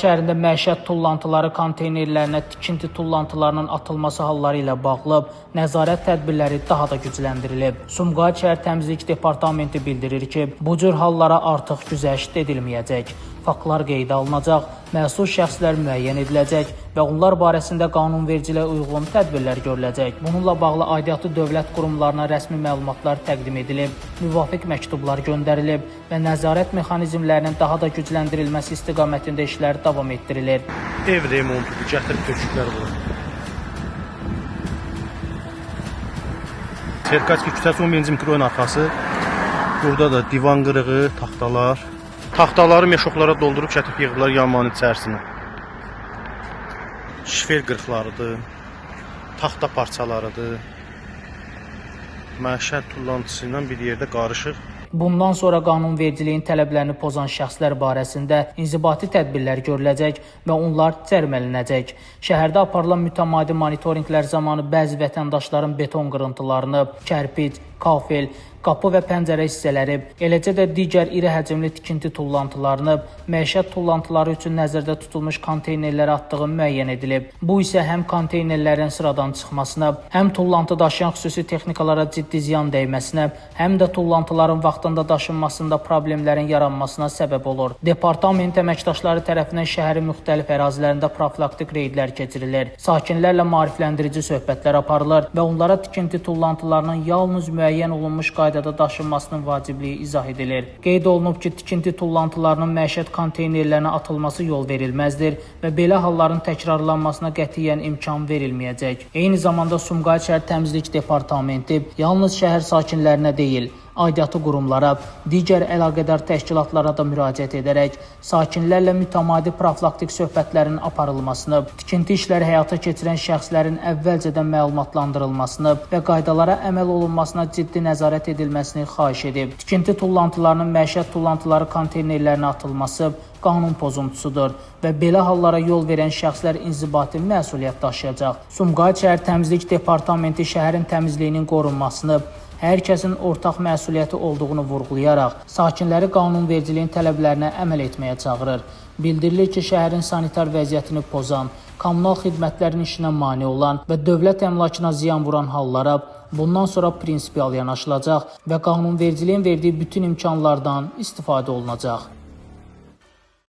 Sumqayıt şəhərində məişət tullantıları konteynerlərinə tikinti tullantılarının atılması halları ilə bağlı nəzarət tədbirləri daha da gücləndirilib. Sumqayıt şəhər Təmizlik Departamenti bildirir ki, bu cür hallara artıq güzəşt edilməyəcək. Faktlar qeydə alınacaq, məsul şəxslər müəyyən ediləcək və onlar barəsində qanunvericiliyə uyğun tədbirlər görüləcək. Bununla bağlı aidiyyatı dövlət qurumlarına rəsmi məlumatlar təqdim edilib, müvafiq məktublar göndərilib və nəzarət mexanizmlərinin daha da gücləndirilməsi istiqamətində işlər davam etdirilir. Ev remontudur, gətirib töküklər vurur. Serkaçki küçəsi 11-ci mikroyun arxası. Burada da divan qırığı, taxtalar. Taxtaları meşoqlara doldurub gətirib yığdılar yanmanın içərisinə. Şifer qırıqlarıdır, taxta parçalarıdır. Məişət tullantısı ilə bir yerdə qarışıq. Bundan sonra qanunvericiliyin tələblərini pozan şəxslər barəsində inzibati tədbirlər görüləcək və onlar cərimələnəcək. Şəhərdə aparılan mütəmadi monitorinqlər zamanı bəzi vətəndaşların beton qırıntılarını, kərpic, kafel, qapı və pəncərə hissələri, eləcə də digər iri həcmli tikinti tullantılarını məişət tullantıları üçün nəzərdə tutulmuş konteynerlərə atdığı müəyyən edilib. Bu isə həm konteynerlərin sıradan çıxmasına, həm tullantı daşıyan xüsusi texnikalara ciddi ziyan dəyməsinə, həm də tullantıların vaxtında daşınmasında problemlərin yaranmasına səbəb olur. Departament əməkdaşları tərəfindən şəhərin müxtəlif ərazilərində profilaktik reydlər keçirilir. Sakinlərlə maarifləndirici söhbətlər aparılır və onlara tikinti tullantılarının yalnız müəyyən olunmuş qaydada daşınmasının vacibliyi izah edilir. Qeyd olunub ki, tikinti tullantılarının məişət konteynerlərinə atılması yol verilməzdir və belə halların təkrarlanmasına qətiyyən imkan verilməyəcək. Eyni zamanda Sumqayıt şəhər Təmizlik Departamenti yalnız şəhər sakinlərinə deyil, aidiyyatı qurumlara, digər əlaqədar təşkilatlara da müraciət edərək sakinlərlə mütəmadi profilaktik söhbətlərin aparılmasını, tikinti işləri həyata keçirən şəxslərin əvvəlcədən məlumatlandırılmasını və qaydalara əməl olunmasına ciddi nəzarət edilməsini xahiş edib. Tikinti tullantılarının məişət tullantıları konteynerlərinə atılması qanun pozuntusudur və belə hallara yol verən şəxslər inzibati məsuliyyət daşıyacaq. Sumqayıt şəhər Təmizlik Departamenti şəhərin təmizliyinin qorunmasını, hər kəsin ortaq məsuliyyəti olduğunu vurğulayaraq, sakinləri qanunvericiliyin tələblərinə əməl etməyə çağırır. Bildirilir ki, şəhərin sanitar vəziyyətini pozan, kommunal xidmətlərin işinə mane olan və dövlət əmlakına ziyan vuran hallara bundan sonra prinsipial yanaşılacaq və qanunvericiliyin verdiyi bütün imkanlardan istifadə olunacaq.